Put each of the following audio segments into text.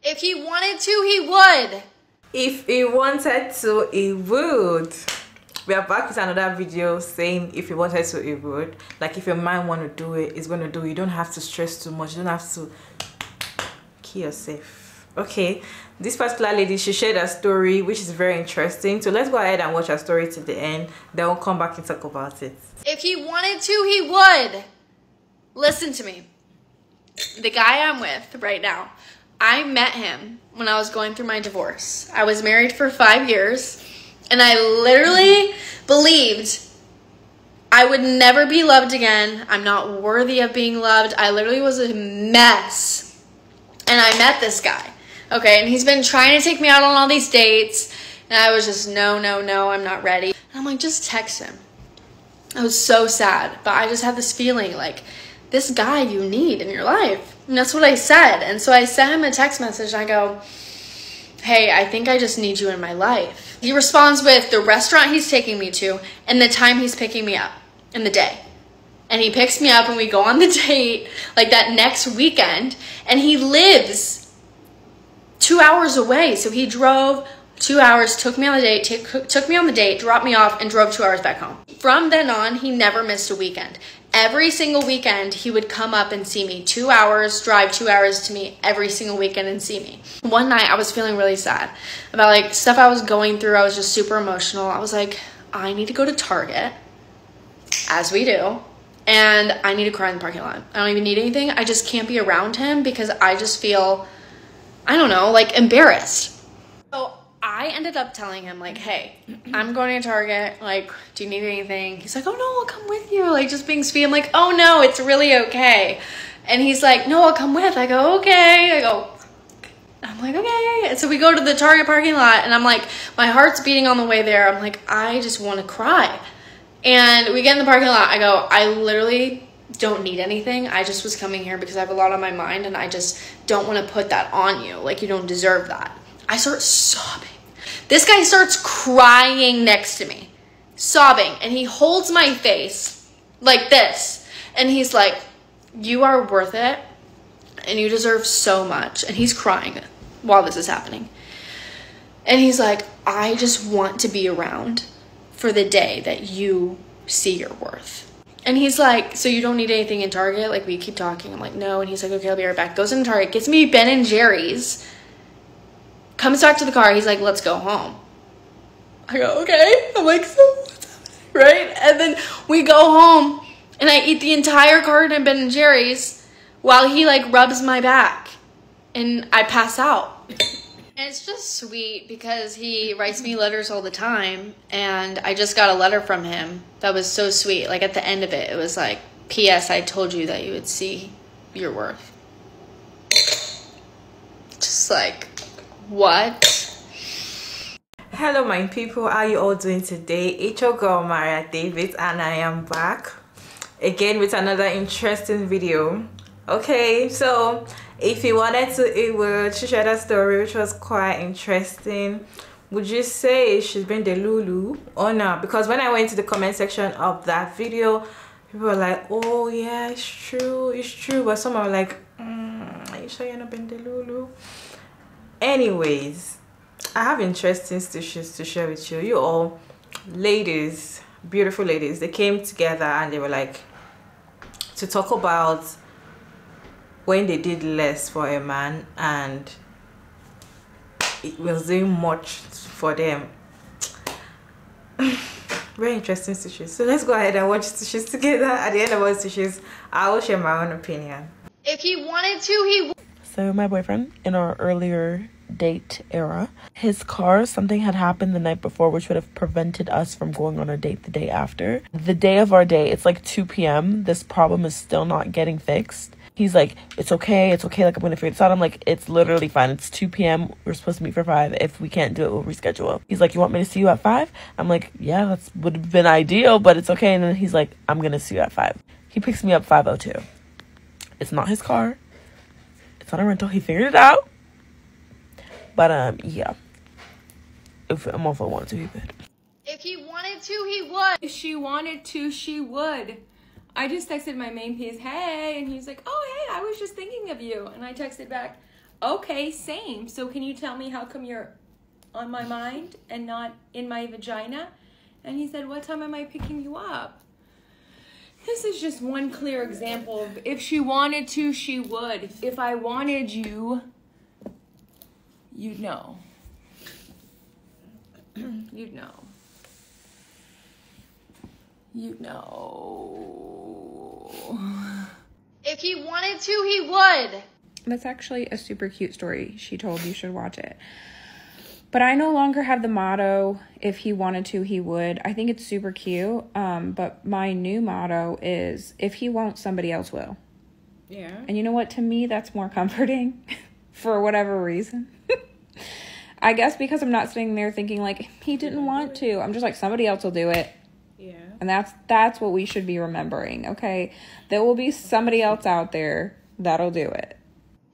If he wanted to, he would. If he wanted to, he would. We are back with another video saying if he wanted to, he would. Like if your mind want to do it, it's going to do it. You don't have to stress too much. You don't have to kill yourself. Okay, this particular lady, she shared a story which is very interesting. So let's go ahead and watch her story to the end. Then we'll come back and talk about it. If he wanted to, he would. Listen to me. The guy I'm with right now, I met him when I was going through my divorce. I was married for 5 years, and I literally believed I would never be loved again. I'm not worthy of being loved. I literally was a mess. And I met this guy, okay? And he's been trying to take me out on all these dates, and I was just, no, I'm not ready. And I'm like, just text him. I was so sad, but I just had this feeling like, this guy you need in your life. And that's what I said. And so I sent him a text message and I go, hey, I think I just need you in my life. He responds with the restaurant he's taking me to and the time he's picking me up in the day. And he picks me up and we go on the date like that next weekend. And he lives 2 hours away. So he drove 2 hours, took me on the date, dropped me off, and drove 2 hours back home. From then on, he never missed a weekend. Every single weekend, he would come up and see me. 2 hours, drive 2 hours to me every single weekend and see me. One night, I was feeling really sad about like stuff I was going through. I was just super emotional. I was like, I need to go to Target, as we do, and I need to cry in the parking lot. I don't even need anything. I just can't be around him because I just feel, I don't know, like embarrassed. So I ended up telling him like, hey, I'm going to Target. Like, do you need anything? He's like, oh no, I'll come with you. Like just being sweet. I'm like, oh no, it's really okay. And he's like, no, I'll come with. I go, okay. I'm like, okay. And so we go to the Target parking lot and I'm like, my heart's beating on the way there. I'm like, I just want to cry. And we get in the parking lot. I go, I literally don't need anything. I just was coming here because I have a lot on my mind and I just don't want to put that on you. Like you don't deserve that. I start sobbing. This guy starts crying next to me, sobbing, and he holds my face like this. And he's like, you are worth it, and you deserve so much. And he's crying while this is happening. And he's like, I just want to be around for the day that you see your worth. And he's like, so you don't need anything in Target? Like, we keep talking. I'm like, no. And he's like, okay, I'll be right back. Goes in Target, gets me Ben & Jerry's. Comes back to the car. He's like, let's go home. I go, okay. I'm like, so what's happening? Right? And then we go home and I eat the entire carton of Ben & Jerry's while he like rubs my back and I pass out. And it's just sweet because he writes me letters all the time. And I just got a letter from him that was so sweet. Like at the end of it, it was like, P.S. I told you that you would see your worth. Just like, what? Hello my people, how are you all doing today? It's your girl Maria David and I am back again with another interesting video. Okay, so if he wanted to, he would. She shared a story which was quite interesting. Would you say she's been the Lulu or not? Because when I went to the comment section of that video, people were like, oh yeah, it's true, but some are like, are you sure you're not been the Lulu? Anyways, I have interesting stitches to share with you. You all ladies, beautiful ladies, they came together and they were like to talk about when they did less for a man and it was doing much for them. Very interesting stitches. So let's go ahead and watch stitches together. At the end of all stitches, I will share my own opinion. If he wanted to, he would. So my boyfriend, in our earlier date era, his car, something had happened the night before which would have prevented us from going on a date the day after. The day of our date, it's like 2 p.m. This problem is still not getting fixed. He's like, it's okay, like I'm gonna figure this out. I'm like, it's literally fine. It's 2 p.m. We're supposed to meet for 5. If we can't do it, we'll reschedule. He's like, you want me to see you at 5? I'm like, yeah, that would have been ideal, but it's okay. And then he's like, I'm gonna see you at 5. He picks me up 5:02. It's not his car. It's not a rental. He figured it out. But yeah, if I'm all for wanted to, he could. If he wanted to, he would. If she wanted to, she would. I just texted my main piece, hey, and he's like, oh, hey, I was just thinking of you. And I texted back, okay, same. So can you tell me how come you're on my mind and not in my vagina? And he said, what time am I picking you up? This is just one clear example of if she wanted to, she would. If I wanted you, you'd know. You'd know. You'd know. If he wanted to, he would. That's actually a super cute story she told. You should watch it. But I no longer have the motto, if he wanted to, he would. I think it's super cute. But my new motto is, if he won't, somebody else will. Yeah. And you know what? To me, that's more comforting for whatever reason. I guess because I'm not sitting there thinking like, he didn't want to. I'm just like, somebody else will do it. Yeah. And that's what we should be remembering, okay? There will be somebody else out there that'll do it.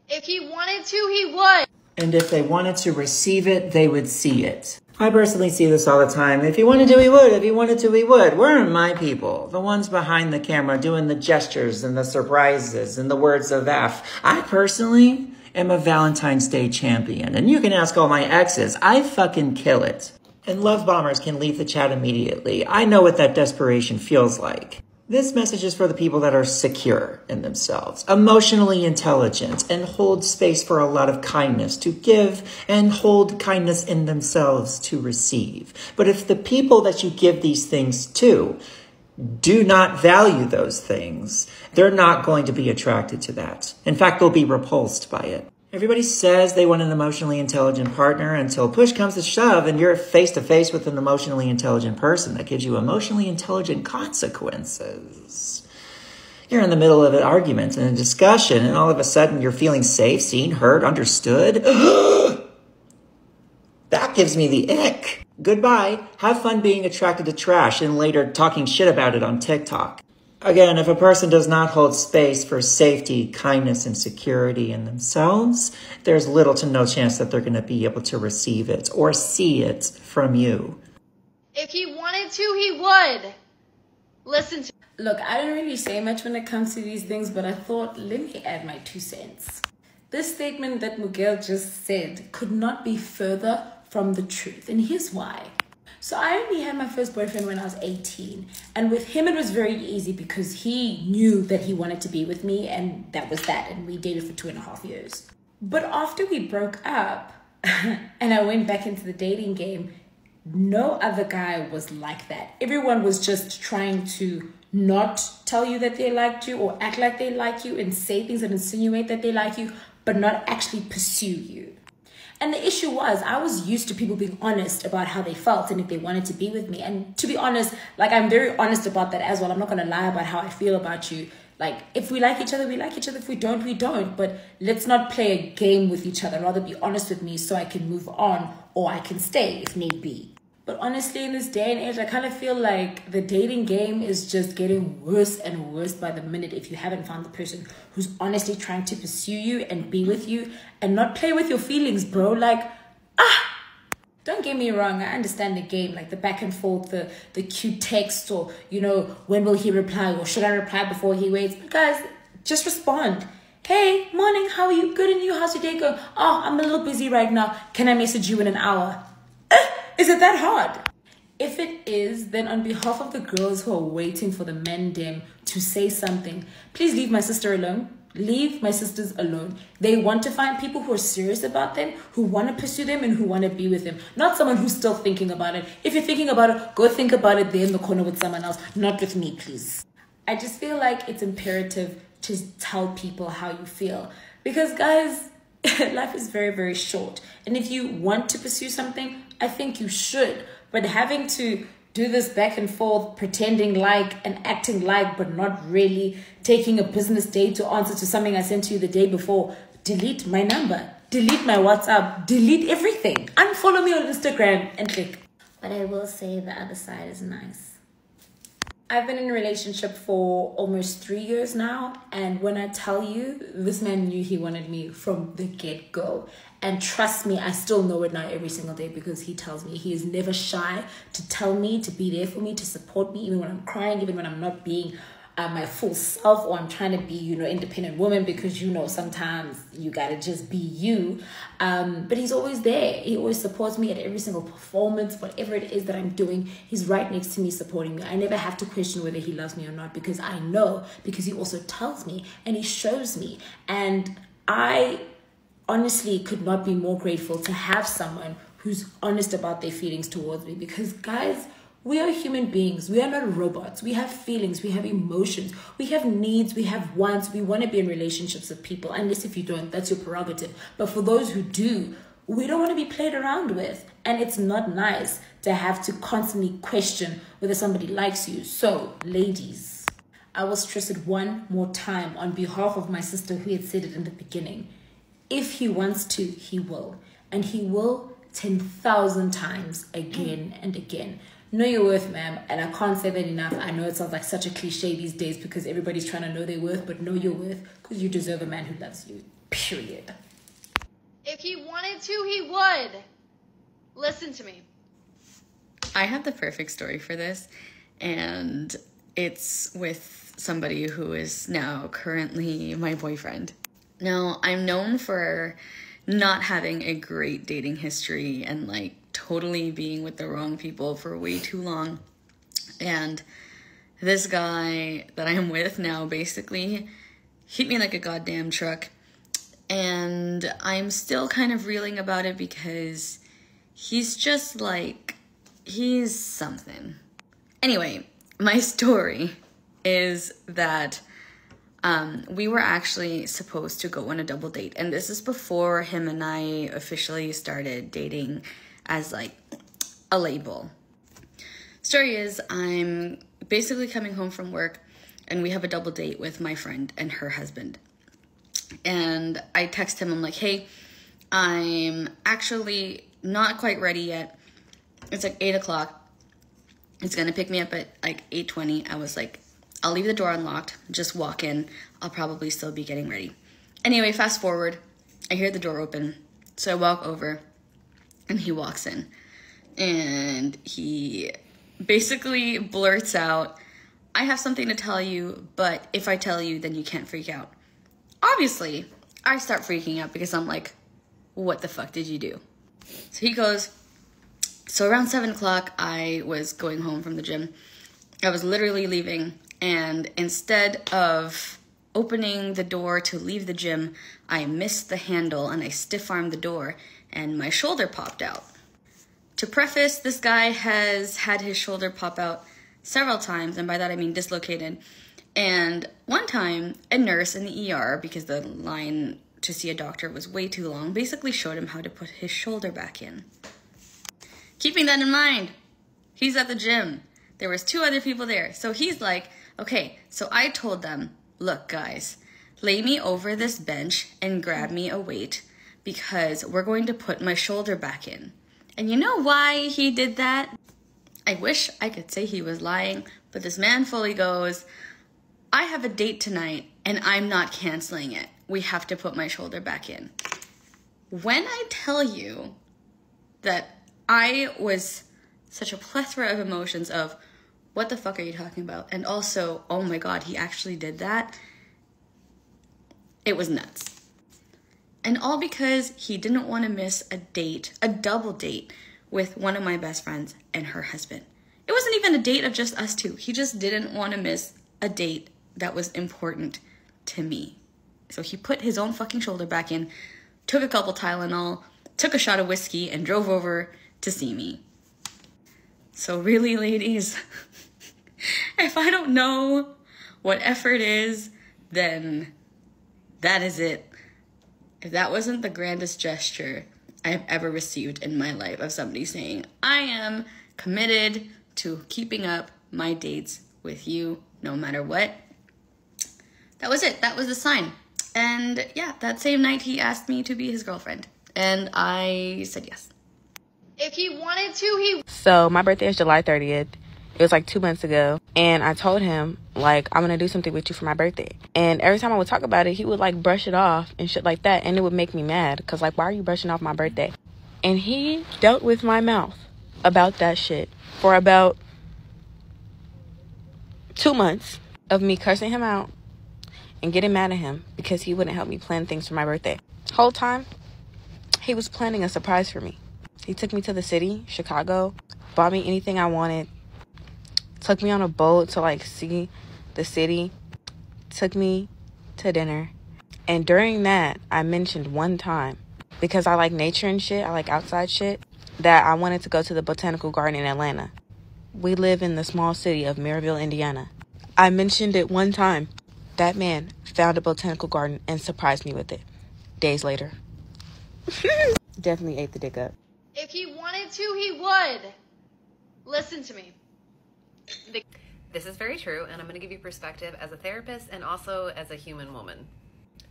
If he wanted to, he would. And if they wanted to receive it, they would see it. I personally see this all the time. If he wanted to, he would. If he wanted to, he would. Where are my people? The ones behind the camera doing the gestures and the surprises and the words of F. I personally am a Valentine's Day champion. And you can ask all my exes. I fucking kill it. And love bombers can leave the chat immediately. I know what that desperation feels like. This message is for the people that are secure in themselves, emotionally intelligent, and hold space for a lot of kindness to give and hold kindness in themselves to receive. But if the people that you give these things to do not value those things, they're not going to be attracted to that. In fact, they'll be repulsed by it. Everybody says they want an emotionally intelligent partner until push comes to shove and you're face to face with an emotionally intelligent person that gives you emotionally intelligent consequences. You're in the middle of an argument and a discussion and all of a sudden you're feeling safe, seen, heard, understood. That gives me the ick. Goodbye. Have fun being attracted to trash and later talking shit about it on TikTok. Again, if a person does not hold space for safety, kindness, and security in themselves, there's little to no chance that they're going to be able to receive it or see it from you. If he wanted to, he would. Listen to. Look, I don't really say much when it comes to these things, but I thought, let me add my 2 cents. This statement that Miguel just said could not be further from the truth, and here's why. So I only had my first boyfriend when I was 18. And with him, it was very easy because he knew that he wanted to be with me. And that was that. And we dated for 2.5 years. But after we broke up and I went back into the dating game, no other guy was like that. Everyone was just trying to not tell you that they liked you or act like they like you and say things that insinuate that they like you, but not actually pursue you. And the issue was, I was used to people being honest about how they felt and if they wanted to be with me. And to be honest, like, I'm very honest about that as well. I'm not going to lie about how I feel about you. Like, if we like each other, we like each other. If we don't, we don't. But let's not play a game with each other. Rather be honest with me so I can move on or I can stay if need be. But honestly, in this day and age, I kind of feel like the dating game is just getting worse and worse by the minute if you haven't found the person who's honestly trying to pursue you and be with you and not play with your feelings, bro. Like, don't get me wrong. I understand the game, like the back and forth, the cute text or, you know, when will he reply or should I reply before he waits? But guys, just respond. Hey, morning, how are you? Good, and you? How's your day going? Oh, I'm a little busy right now. Can I message you in an hour? Is it that hard? If it is, then on behalf of the girls who are waiting for the men dem to say something, please leave my sister alone. Leave my sisters alone. They want to find people who are serious about them, who want to pursue them and who want to be with them. Not someone who's still thinking about it. If you're thinking about it, go think about it there in the corner with someone else. Not with me, please. I just feel like it's imperative to tell people how you feel. Because guys, life is very, very short. And if you want to pursue something, I think you should. But having to do this back and forth, pretending like and acting like, but not really, taking a business day to answer to something I sent to you the day before, delete my number, delete my WhatsApp, delete everything. Unfollow me on Instagram and click. But I will say the other side is nice. I've been in a relationship for almost 3 years now. And when I tell you, this man knew he wanted me from the get-go. And trust me, I still know it now every single day because he tells me. He is never shy to tell me, to be there for me, to support me, even when I'm crying, even when I'm not being my full self, or I'm trying to be, independent woman, because, sometimes you gotta just be you. But he's always there. He always supports me at every single performance, whatever it is that I'm doing. He's right next to me supporting me. I never have to question whether he loves me or not, because I know, because he also tells me and he shows me. And I honestly could not be more grateful to have someone who's honest about their feelings towards me, because guys, we are human beings. We are not robots. We have feelings. We have emotions. We have needs. We have wants. We want to be in relationships with people. Unless if you don't, that's your prerogative. But for those who do, we don't want to be played around with. And it's not nice to have to constantly question whether somebody likes you. So, ladies, I will stress it one more time on behalf of my sister who had said it in the beginning. If he wants to, he will. And he will 10,000 times again and again. Know your worth, ma'am. And I can't say that enough. I know it sounds like such a cliche these days because everybody's trying to know their worth, but know your worth, because you deserve a man who loves you. Period. If he wanted to, he would. Listen to me. I have the perfect story for this, and it's with somebody who is now currently my boyfriend. Now, I'm known for not having a great dating history and like totally being with the wrong people for way too long. And this guy that I'm with now basically hit me like a goddamn truck. And I'm still kind of reeling about it because he's just like, he's something. Anyway, my story is that we were actually supposed to go on a double date. And this is before him and I officially started dating as like a label. Story is, I'm basically coming home from work and we have a double date with my friend and her husband. And I text him, I'm like, hey, I'm actually not quite ready yet. It's like 8 o'clock. It's gonna pick me up at like 8:20. I was like, I'll leave the door unlocked, just walk in. I'll probably still be getting ready. Anyway, fast forward, I hear the door open. So I walk over and he walks in and he basically blurts out, I have something to tell you, but if I tell you, then you can't freak out. Obviously, I start freaking out because I'm like, what the fuck did you do? So he goes, so around 7 o'clock, I was going home from the gym. I was literally leaving, and instead of opening the door to leave the gym, I missed the handle and I stiff-armed the door and my shoulder popped out. To preface, this guy has had his shoulder pop out several times, and by that I mean dislocated. And one time, a nurse in the ER, because the line to see a doctor was way too long, basically showed him how to put his shoulder back in. Keeping that in mind, he's at the gym. There was 2 other people there. So he's like, okay, so I told them, look guys, lay me over this bench and grab me a weight because we're going to put my shoulder back in. And you know why he did that? I wish I could say he was lying, but this man fully goes, I have a date tonight and I'm not canceling it. We have to put my shoulder back in. When I tell you that I was such a plethora of emotions of, what the fuck are you talking about? And also, oh my God, he actually did that. It was nuts. And all because he didn't want to miss a date, a double date with one of my best friends and her husband. It wasn't even a date of just us two. He just didn't want to miss a date that was important to me. So he put his own fucking shoulder back in, took a couple Tylenol, took a shot of whiskey, and drove over to see me. So really, ladies, if I don't know what effort is, then that is it. If that wasn't the grandest gesture I have ever received in my life of somebody saying, I am committed to keeping up my dates with you no matter what, that was it. That was the sign. And yeah, that same night he asked me to be his girlfriend. And I said yes. If he wanted to, he... So my birthday is July 30th. It was like 2 months ago. And I told him, like, I'm going to do something with you for my birthday. And every time I would talk about it, he would, like, brush it off and shit like that. And it would make me mad. Because, like, why are you brushing off my birthday? And he dealt with my mouth about that shit for about 2 months. of me cursing him out and getting mad at him because he wouldn't help me plan things for my birthday. Whole time, he was planning a surprise for me. He took me to the city, Chicago, bought me anything I wanted, took me on a boat to like see the city, took me to dinner. And during that, I mentioned one time, because I like nature and shit, I like outside shit, that I wanted to go to the Botanical Garden in Atlanta. We live in the small city of Maryville, Indiana. I mentioned it one time. That man found a botanical garden and surprised me with it. Days later. Definitely ate the dick up. If he wanted to, he would. Listen to me. This is very true, and I'm going to give you perspective as a therapist and also as a human woman.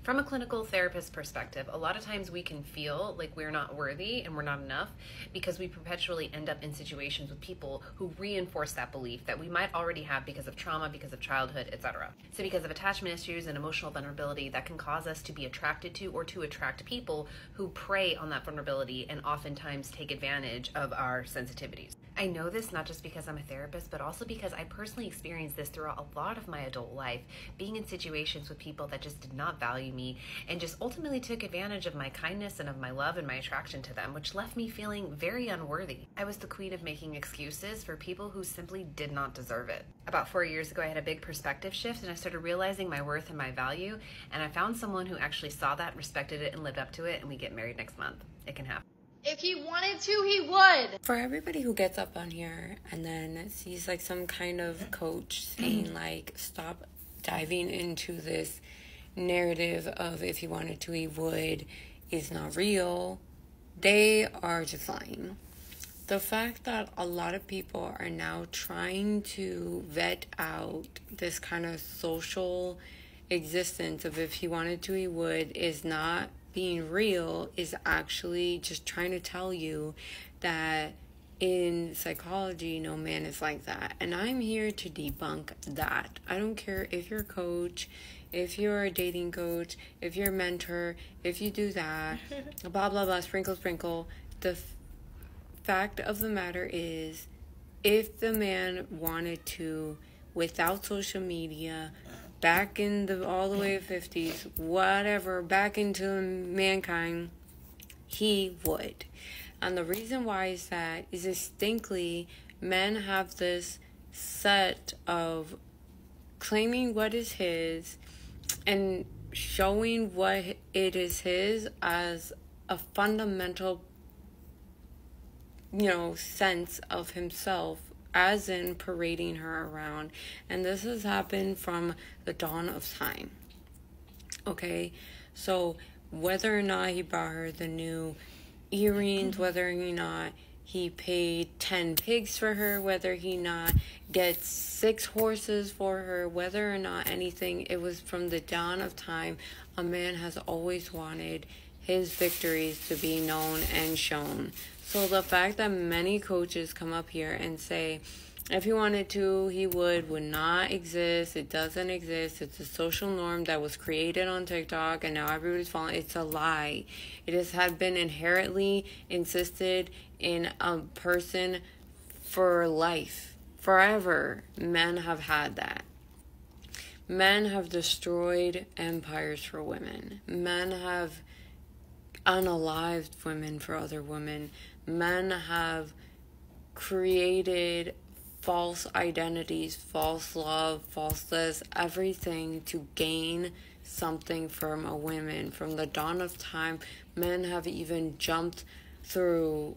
From a clinical therapist perspective, a lot of times we can feel like we're not worthy and we're not enough because we perpetually end up in situations with people who reinforce that belief that we might already have because of trauma, because of childhood, etc. So because of attachment issues and emotional vulnerability, that can cause us to be attracted to or to attract people who prey on that vulnerability and oftentimes take advantage of our sensitivities. I know this not just because I'm a therapist, but also because I personally experienced this throughout a lot of my adult life, being in situations with people that just did not value me and just ultimately took advantage of my kindness and of my love and my attraction to them, which left me feeling very unworthy. I was the queen of making excuses for people who simply did not deserve it. About 4 years ago, I had a big perspective shift and I started realizing my worth and my value, and I found someone who actually saw that, respected it, and lived up to it, and we get married next month. It can happen. If he wanted to, he would. For everybody who gets up on here and then sees like some kind of coach saying like, stop diving into this narrative of if he wanted to, he would, is not real, they are just lying. The fact that a lot of people are now trying to vet out this kind of social existence of if he wanted to, he would, is not being real, is actually just trying to tell you that in psychology, no man is like that. And I'm here to debunk that. I don't care if you're a coach, if you're a dating coach, if you're a mentor, if you do that, blah, blah, blah, sprinkle, sprinkle. The fact of the matter is, if the man wanted to, without social media, back in the all the way 50s, whatever, back into mankind, he would. And the reason why is that is distinctly men have this set of claiming what is his and showing what it is his as a fundamental, sense of himself, as in parading her around. And this has happened from the dawn of time. Okay, so whether or not he bought her the new earrings, whether or not he paid 10 pigs for her, whether he not gets 6 horses for her, whether or not anything, it was from the dawn of time. A man has always wanted his victories to be known and shown. So the fact that many coaches come up here and say, if he wanted to, he would not exist. It doesn't exist. It's a social norm that was created on TikTok and now everybody's following. It's a lie. It has been inherently insisted in a person for life. Forever, men have had that. Men have destroyed empires for women. Men have unalived women for other women. Men have created false identities, false love, falseness, everything to gain something from a woman. From the dawn of time, men have even jumped through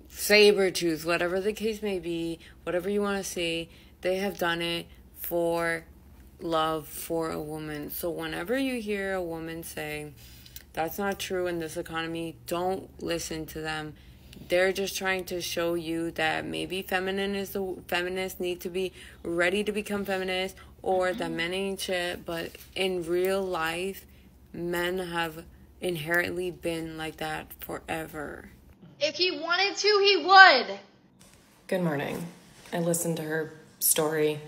saber tooth, whatever the case may be, whatever you want to say, they have done it for love for a woman. So whenever you hear a woman say, that's not true in this economy, don't listen to them. They're just trying to show you that maybe feminists need to be ready to become feminists, or that men ain't shit. But in real life, men have inherently been like that forever. If he wanted to, he would. Good morning. I listened to her story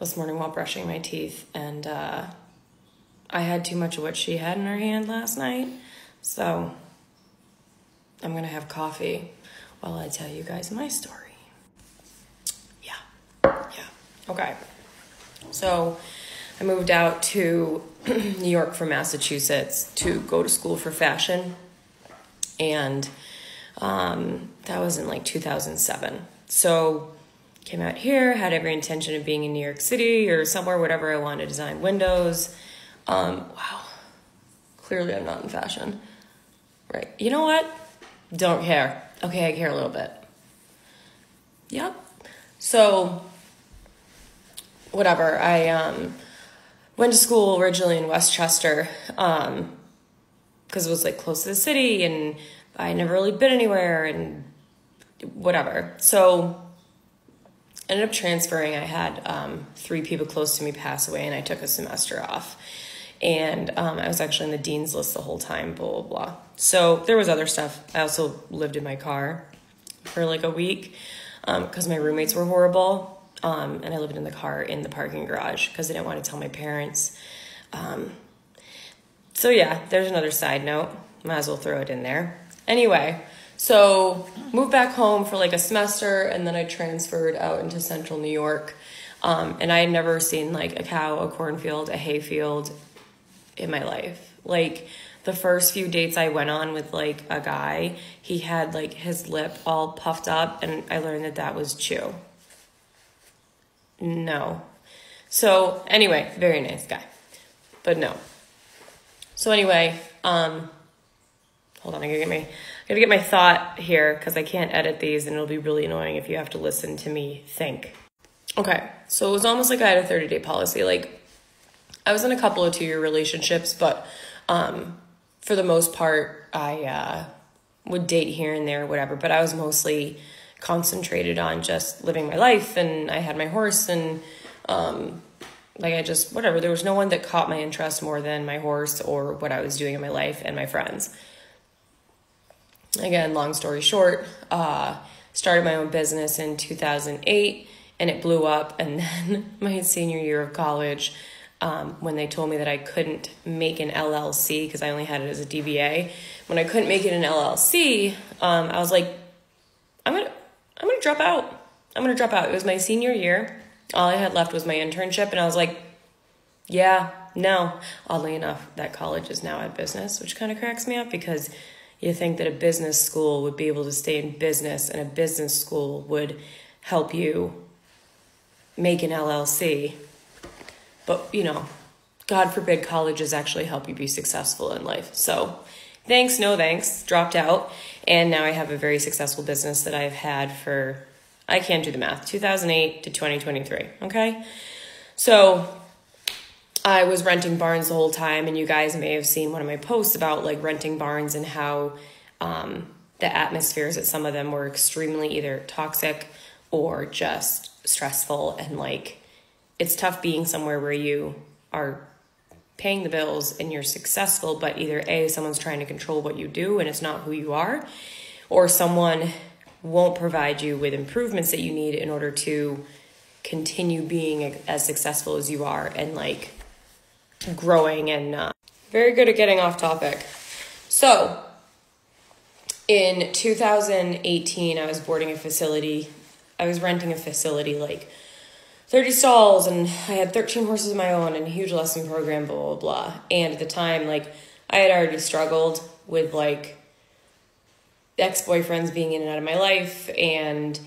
this morning while brushing my teeth, and I had too much of what she had in her hand last night, so I'm going to have coffee while I tell you guys my story. Yeah. Okay. So I moved out to New York from Massachusetts to go to school for fashion. And that was in like 2007. So came out here, had every intention of being in New York City or somewhere, whatever I wanted to design windows. Wow. Clearly I'm not in fashion. Right. You know what? Don't care. Okay, I care a little bit. Yep. So, whatever. I went to school originally in Westchester because it was like close to the city and I had never really been anywhere and whatever. So, ended up transferring. I had 3 people close to me pass away and I took a semester off. And I was actually in the dean's list the whole time, blah, blah, blah. So there was other stuff. I also lived in my car for like a week because my roommates were horrible. And I lived in the car in the parking garage because I didn't want to tell my parents. So yeah, there's another side note. Might as well throw it in there. Anyway, so moved back home for like a semester and then I transferred out into central New York. And I had never seen like a cow, a cornfield, a hayfield in my life. Like the first few dates I went on with like a guy, he had like his lip all puffed up and I learned that that was chew. No. So anyway, very nice guy, but no. So anyway, hold on, I gotta get my thought here because I can't edit these and it'll be really annoying if you have to listen to me think. Okay, so it was almost like I had a 30-day policy. Like I was in a couple of 2-year relationships, but for the most part, I would date here and there, whatever. But I was mostly concentrated on just living my life, and I had my horse, and like I just, whatever. There was no one that caught my interest more than my horse or what I was doing in my life and my friends. Again, long story short, started my own business in 2008, and it blew up. And then my senior year of college, when they told me that I couldn't make an LLC because I only had it as a DBA. When I couldn't make it an LLC, I was like, I'm gonna drop out. I'm gonna drop out. It was my senior year. All I had left was my internship, and I was like, yeah, no. Oddly enough, that college is now at business, which kind of cracks me up because you think that a business school would be able to stay in business and a business school would help you make an LLC. But, you know, God forbid colleges actually help you be successful in life. So thanks, no thanks, dropped out. And now I have a very successful business that I've had for, I can't do the math, 2008 to 2023, okay? So I was renting barns the whole time, and you guys may have seen one of my posts about like renting barns and how the atmospheres at some of them were extremely either toxic or just stressful, and like it's tough being somewhere where you are paying the bills and you're successful, but either A, someone's trying to control what you do and it's not who you are, or someone won't provide you with improvements that you need in order to continue being as successful as you are and like growing. And very good at getting off topic. So in 2018, I was boarding a facility. I was renting a facility, like 30 stalls, and I had 13 horses of my own and a huge lesson program, blah, blah, blah. And at the time, like, I had already struggled with, like, ex-boyfriends being in and out of my life and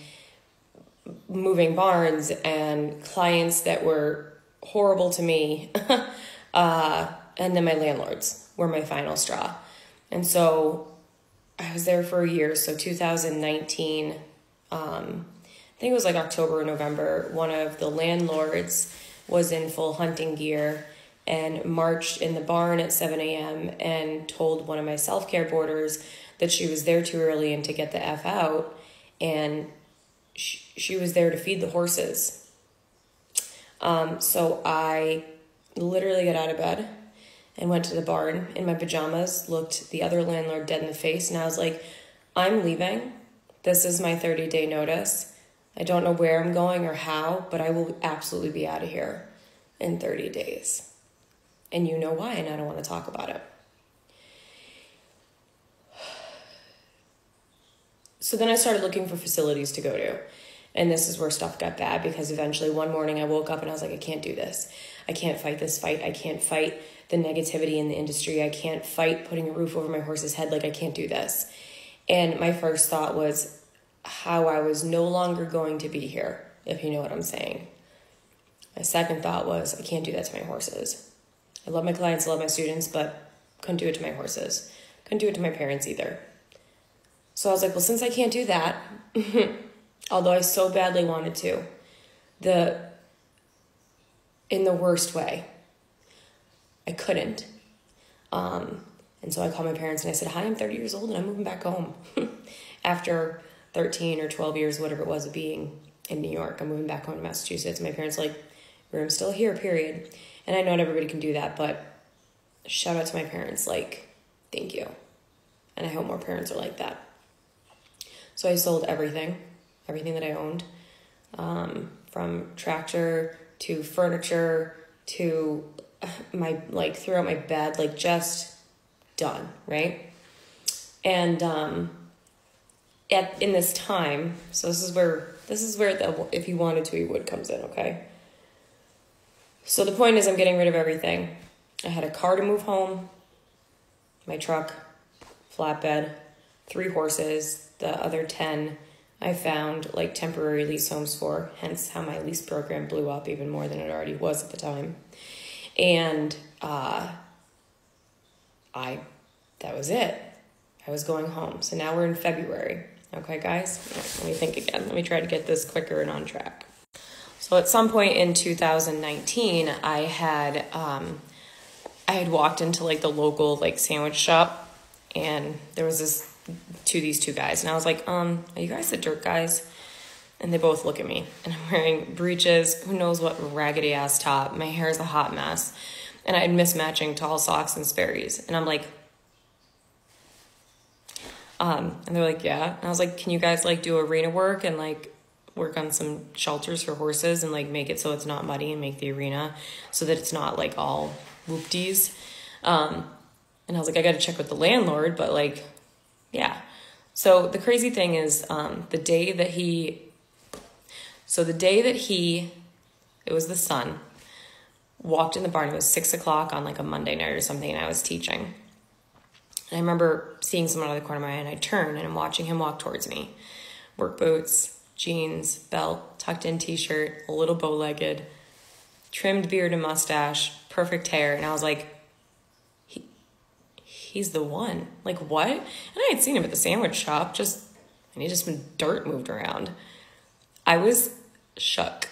moving barns and clients that were horrible to me. And then my landlords were my final straw. And so I was there for a year. So 2019, I think it was like October or November, one of the landlords was in full hunting gear and marched in the barn at 7 a.m. and told one of my self-care boarders that she was there too early and to get the F out. And she was there to feed the horses. So I literally got out of bed and went to the barn in my pajamas, looked the other landlord dead in the face, and I was like, I'm leaving. This is my 30-day notice. I don't know where I'm going or how, but I will absolutely be out of here in 30 days. And you know why, and I don't want to talk about it. So then I started looking for facilities to go to. And this is where stuff got bad, because eventually one morning I woke up and I was like, I can't do this. I can't fight this fight. I can't fight the negativity in the industry. I can't fight putting a roof over my horse's head. Like, I can't do this. And my first thought was how I was no longer going to be here, if you know what I'm saying. My second thought was, I can't do that to my horses. I love my clients, I love my students, but couldn't do it to my horses. Couldn't do it to my parents either. So I was like, well, since I can't do that, although I so badly wanted to, in the worst way, I couldn't. And so I called my parents and I said, hi, I'm 30 years old and I'm moving back home. After 13 or 12 years, whatever it was, of being in New York, I'm moving back home to Massachusetts. My parents were like, I'm still here, period. And I know not everybody can do that, but shout out to my parents, like, thank you. And I hope more parents are like that. So I sold everything that I owned, from tractor to furniture to my, like, throughout my bed, like, just done, right? And in this time, so this is where the if he wanted to, he would comes in, okay? So the point is, I'm getting rid of everything. I had a car to move home, my truck, flatbed, 3 horses, the other 10 I found like temporary lease homes for, hence how my lease program blew up even more than it already was at the time. And that was it. I was going home. So now we're in February. Okay, guys? Let me think again. Let me try to get this quicker and on track. So at some point in 2019, I had walked into like the local like sandwich shop, and there was these two guys, and I was like, are you guys the dirt guys? And they both look at me, and I'm wearing breeches, who knows what raggedy ass top. My hair is a hot mess, and I had mismatching tall socks and Sperry's, and I'm like, and they're like, yeah. And I was like, can you guys like do arena work and like work on some shelters for horses and like make it so it's not muddy and make the arena so that it's not like all whoopties. And I was like, I got to check with the landlord, but like, yeah. So the crazy thing is, the day that it was the son, walked in the barn, it was 6 o'clock on like a Monday night or something, and I was teaching. And I remember seeing someone out of the corner of my eye, and I turn and I'm watching him walk towards me. Work boots, jeans, belt, tucked in t-shirt, a little bow-legged, trimmed beard and mustache, perfect hair. And I was like, he's the one. Like, what? And I had seen him at the sandwich shop, and he just been dirt moved around. I was shook.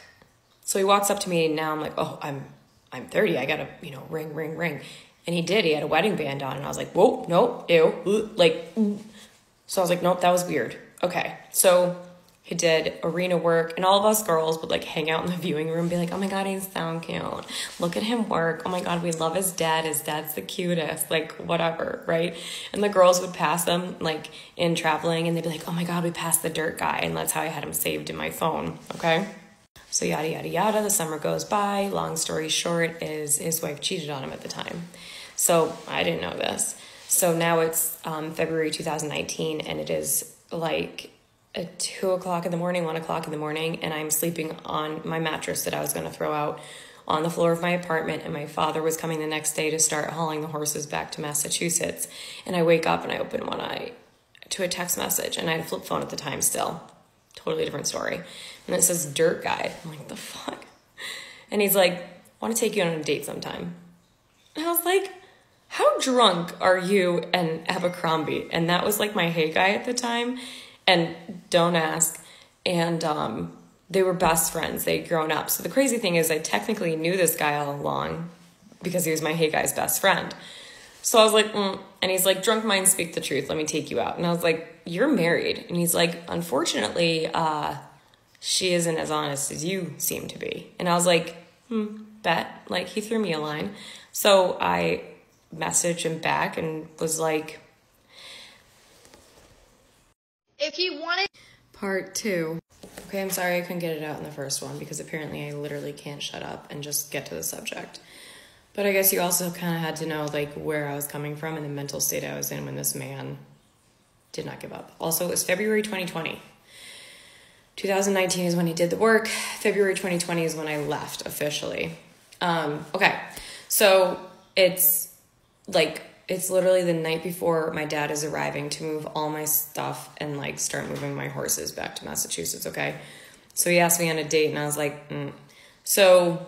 So he walks up to me, and now I'm like, oh, I'm 30. I gotta, ring. And he did. He had a wedding band on, and I was like, whoa, nope, ew, like, ooh. So I was like, nope, that was weird. Okay, so he did arena work, and all of us girls would like hang out in the viewing room and be like, oh my God, he's so cute. Look at him work. Oh my God, we love his dad. His dad's the cutest, like whatever, right? And the girls would pass them like in traveling, and they'd be like, oh my God, we passed the dirt guy. And that's how I had him saved in my phone, okay? So yada, yada, yada. The summer goes by. Long story short is his wife cheated on him at the time. So I didn't know this. So now it's February 2019, and it is like at 2 o'clock in the morning, 1 o'clock in the morning, and I'm sleeping on my mattress that I was going to throw out on the floor of my apartment, and my father was coming the next day to start hauling the horses back to Massachusetts. And I wake up and I open one eye to a text message, and I had a flip phone at the time still. Totally different story. And it says dirt guy. I'm like, the fuck? And he's like, want to take you on a date sometime. And I was like, how drunk are you and Abercrombie? And that was like my hey guy at the time. And don't ask. And they were best friends. They'd grown up. So the crazy thing is I technically knew this guy all along because he was my hey guy's best friend. So I was like, And he's like, drunk minds speak the truth. Let me take you out. And I was like, you're married. And he's like, unfortunately, she isn't as honest as you seem to be. And I was like, bet. Like, he threw me a line. So I messaged him back and was like, if he wanted... Part 2. Okay, I'm sorry I couldn't get it out in the first one because apparently I literally can't shut up and just get to the subject. But I guess you also kind of had to know like where I was coming from and the mental state I was in when this man did not give up. Also, it was February 2020. 2019 is when he did the work. February 2020 is when I left officially. Okay, so it's literally the night before my dad is arriving to move all my stuff and like start moving my horses back to Massachusetts, okay? So he asked me on a date and I was like, So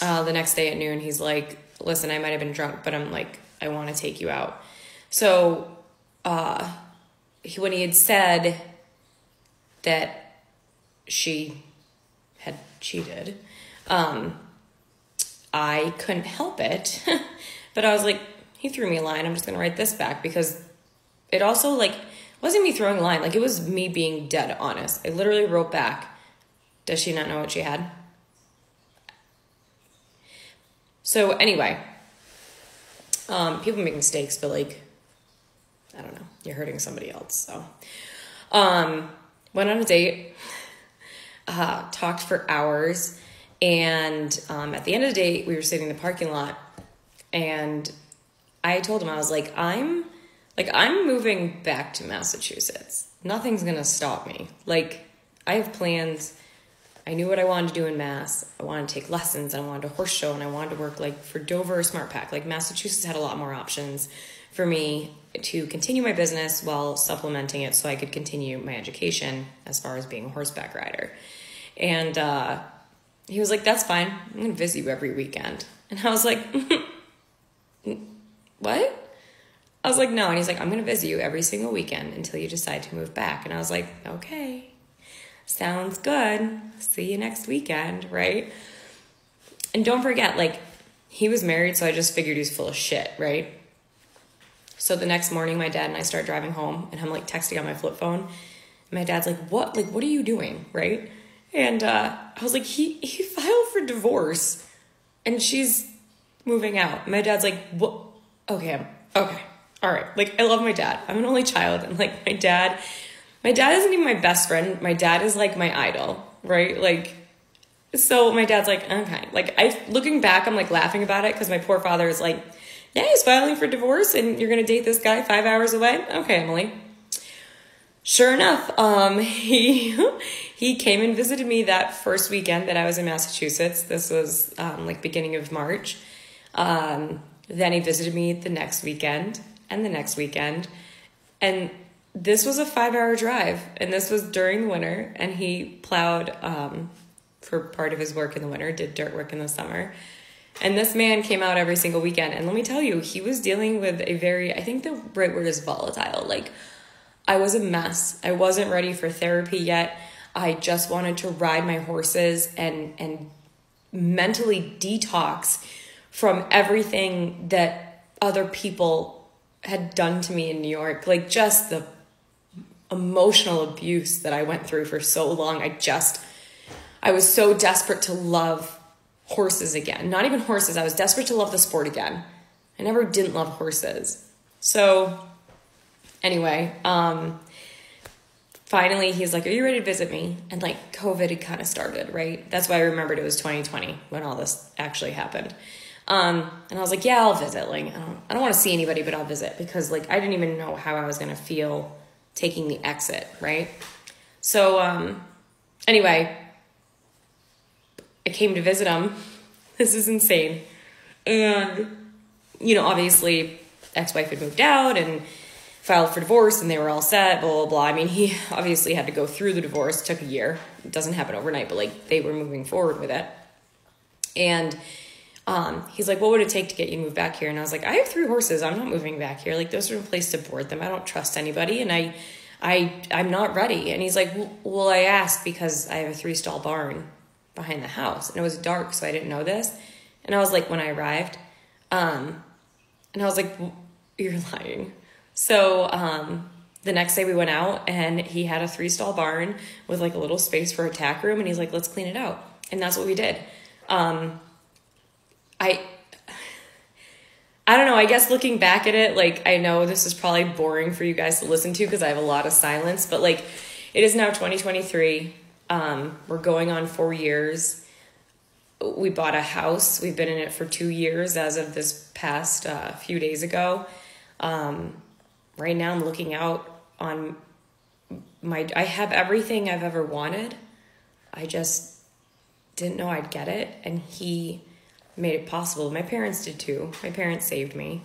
the next day at noon, he's like, listen, I might have been drunk, but I'm like, I want to take you out. So when he had said that she had cheated, I couldn't help it. But I was like, he threw me a line. I'm just going to write this back, because it also like wasn't me throwing a line. Like, it was me being dead honest. I literally wrote back, does she not know what she had? So anyway, people make mistakes, but like, I don't know, you're hurting somebody else. So, went on a date, talked for hours. And, at the end of the day, we were sitting in the parking lot, and I told him, I was like, I'm moving back to Massachusetts. Nothing's going to stop me. Like, I have plans. I knew what I wanted to do in Mass. I wanted to take lessons. I wanted to horse show, and I wanted to work like for Dover or SmartPack. Like, Massachusetts had a lot more options for me to continue my business while supplementing it so I could continue my education as far as being a horseback rider. And he was like, that's fine. I'm going to visit you every weekend. And I was like, what? I was like, no. And he's like, I'm going to visit you every single weekend until you decide to move back. And I was like, okay, sounds good. See you next weekend, right? And don't forget, like, he was married, so I just figured he was full of shit, right? So the next morning, my dad and I start driving home, and I'm like texting on my flip phone. And my dad's like, what? Like, what are you doing, right? And I was like, he filed for divorce, and she's moving out. My dad's like, what? Okay, all right. Like, I love my dad. I'm an only child, and like my dad isn't even my best friend. My dad is like my idol, right? Like, so my dad's like, okay. Like, looking back, I'm like laughing about it, because my poor father is like, yeah, he's filing for divorce, and you're gonna date this guy 5 hours away? Okay, Emily. Sure enough, he came and visited me that first weekend that I was in Massachusetts. This was like beginning of March. Then he visited me the next weekend and the next weekend. And this was a 5-hour drive, and this was during the winter, and he plowed for part of his work in the winter, did dirt work in the summer. And this man came out every single weekend. And let me tell you, he was dealing with a very, I think the right word is volatile. Like, I was a mess. I wasn't ready for therapy yet. I just wanted to ride my horses and mentally detox from everything that other people had done to me in New York. Like, just the emotional abuse that I went through for so long. I was so desperate to love horses again. Not even horses. I was desperate to love the sport again. I never didn't love horses. So anyway, finally he's like, are you ready to visit me? And like COVID had kind of started, right? That's why I remembered it was 2020 when all this actually happened. And I was like, yeah, I'll visit. Like, I don't want to see anybody, but I'll visit, because like, I didn't even know how I was going to feel taking the exit. Right. So, anyway, I came to visit him. This is insane. And, you know, obviously ex-wife had moved out and filed for divorce, and they were all set, blah, blah, blah. I mean, he obviously had to go through the divorce. It took a year. It doesn't happen overnight, but like, they were moving forward with it. And he's like, what would it take to get you to move back here? And I was like, I have 3 horses. I'm not moving back here. Like, those are a place to board them. I don't trust anybody. And I'm not ready. And he's like, well, I asked because I have a 3-stall barn behind the house, and it was dark, so I didn't know this. And I was like, when I arrived, and I was like, you're lying. So the next day we went out, and he had a 3-stall barn with like a little space for a tack room, and he's like, let's clean it out. And that's what we did. I don't know, I guess looking back at it, like, I know this is probably boring for you guys to listen to because I have a lot of silence, but like, it is now 2023. We're going on 4 years. We bought a house. We've been in it for 2 years as of this past few days ago. Right now I'm looking out on I have everything I've ever wanted. I just didn't know I'd get it, and he made it possible. My parents did too. My parents saved me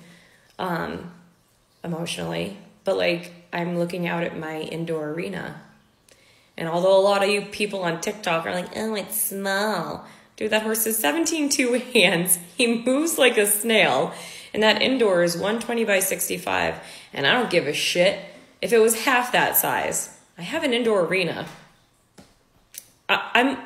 emotionally. But like, I'm looking out at my indoor arena, and although a lot of you people on TikTok are like, oh, it's small. Dude, that horse is 17.2 hands. He moves like a snail. And that indoor is 120 by 65. And I don't give a shit if it was half that size. I have an indoor arena. I'd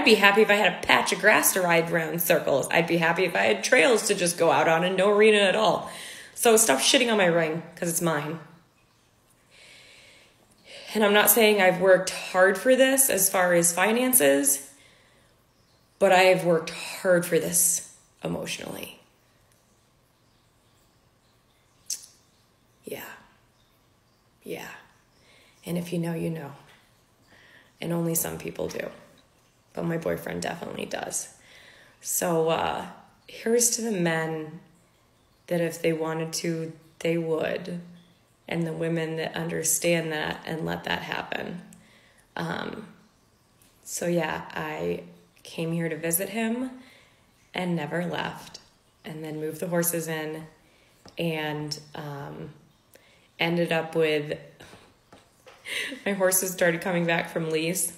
be happy if I had a patch of grass to ride around in circles. I'd be happy if I had trails to just go out on and no arena at all. So stop shitting on my ring, because it's mine. And I'm not saying I've worked hard for this as far as finances, but I have worked hard for this emotionally. Yeah. And if you know, you know. And only some people do. But my boyfriend definitely does. So here's to the men that if they wanted to, they would. And the women that understand that and let that happen. So yeah, I came here to visit him and never left. And then moved the horses in and ended up with my horses started coming back from lease.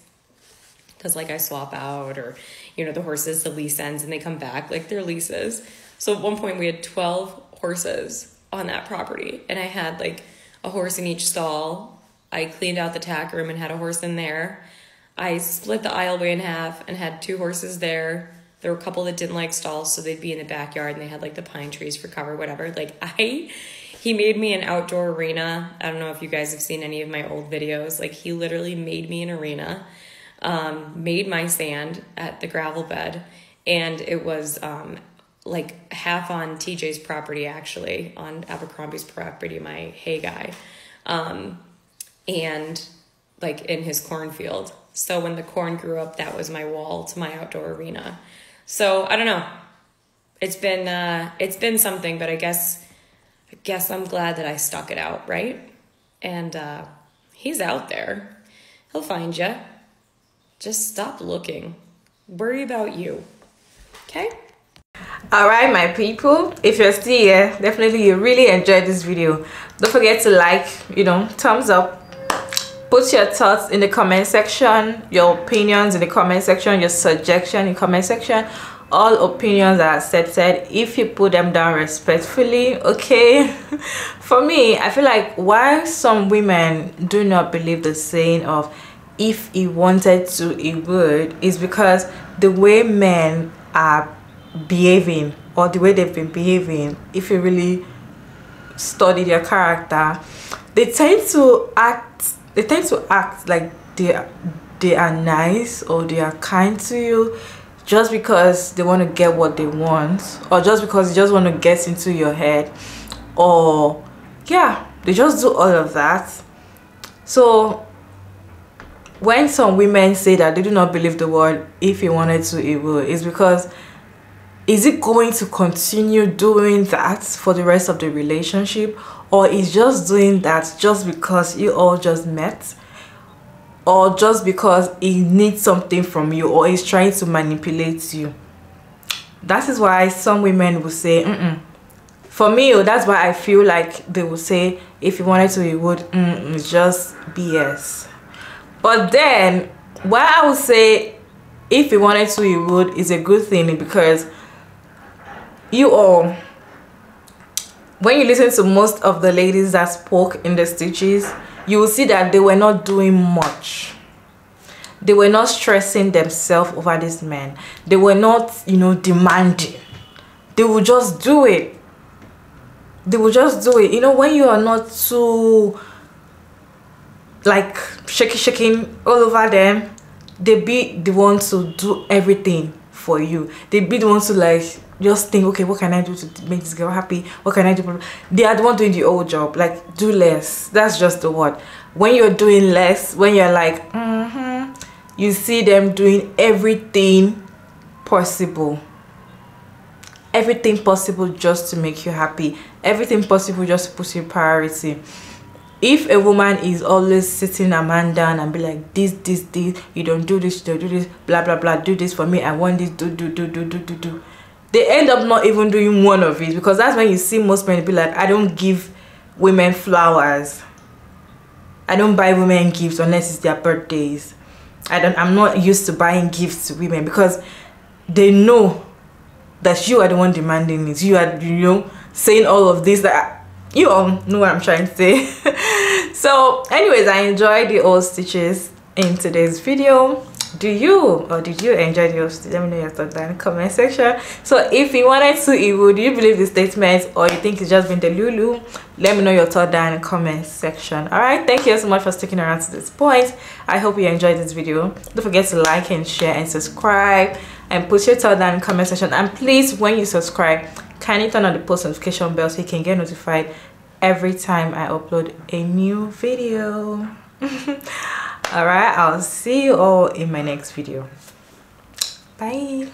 Because like I swap out, or you know, the horses, the lease ends and they come back like they're leases. So at one point we had 12 horses on that property, and I had like a horse in each stall. I cleaned out the tack room and had a horse in there. I split the aisleway in half and had 2 horses there. There were a couple that didn't like stalls, so they'd be in the backyard, and they had like the pine trees for cover, whatever. Like he made me an outdoor arena. I don't know if you guys have seen any of my old videos. Like he literally made me an arena. Made my sand at the gravel bed, and it was like half on TJ's property, actually, on Abercrombie's property, my hay guy, and like in his cornfield. So when the corn grew up, that was my wall to my outdoor arena. So I don't know. It's been something, but I guess I'm glad that I stuck it out, right? And he's out there. He'll find you. Just stop looking. Worry about you. Okay? Alright, my people, if you're still here, definitely you really enjoyed this video. Don't forget to like, thumbs up. Put your thoughts in the comment section, your opinions in the comment section, your suggestion in the comment section. All opinions are accepted if you put them down respectfully, okay? For me, I feel like why some women do not believe the saying of if he wanted to, he would, is because the way men are behaving, or the way they've been behaving, if you really study their character, they tend to act like they are nice or they are kind to you just because they want to get what they want, or just because they just want to get into your head, or yeah, they just do all of that. So when some women say that they do not believe the word if he wanted to, he will, it's because, is it going to continue doing that for the rest of the relationship, or is just doing that just because you all just met, or just because he needs something from you, or he's trying to manipulate you? That is why some women will say for me, that's why I feel like they will say if he wanted to, he would. It's just BS. But then why I would say if he wanted to, he would is a good thing, because you all, when you listen to most of the ladies that spoke in the stitches, you will see that they were not doing much. They were not stressing themselves over this man. They were not, demanding. They will just do it. They will just do it. When you are not too like shaking all over them, they be the ones to do everything for you. They be the ones to like just think, okay, what can I do to make this girl happy? What can I do? They are the one doing the whole job. Like, do less. That's just the word. When you're doing less, when you're like you see them doing everything possible just to make you happy, everything possible just to put you priority. if a woman is always sitting a man down and be like, this, you don't do this, blah blah blah, do this for me, I want this, do, they end up not even doing one of it, because that's when you see most men be like, I don't give women flowers, I don't buy women gifts unless it's their birthdays. I'm not used to buying gifts to women, because they know that you are the one demanding it. You are, you know, saying all of this, that you all know what I'm trying to say. So anyways, I enjoyed the old stitches in today's video. Did you enjoy the old stitches? Let me know your thoughts down in the comment section. So if you wanted to, do you believe the statement, or you think it's just been the Lulu? Let me know your thoughts down in the comment section. All right, thank you so much for sticking around to this point. I hope you enjoyed this video. Don't forget to like and share and subscribe, and put your thoughts down in the comment section. And please, when you subscribe, kindly turn on the post notification bell so you can get notified every time I upload a new video. All right, I'll see you all in my next video. Bye.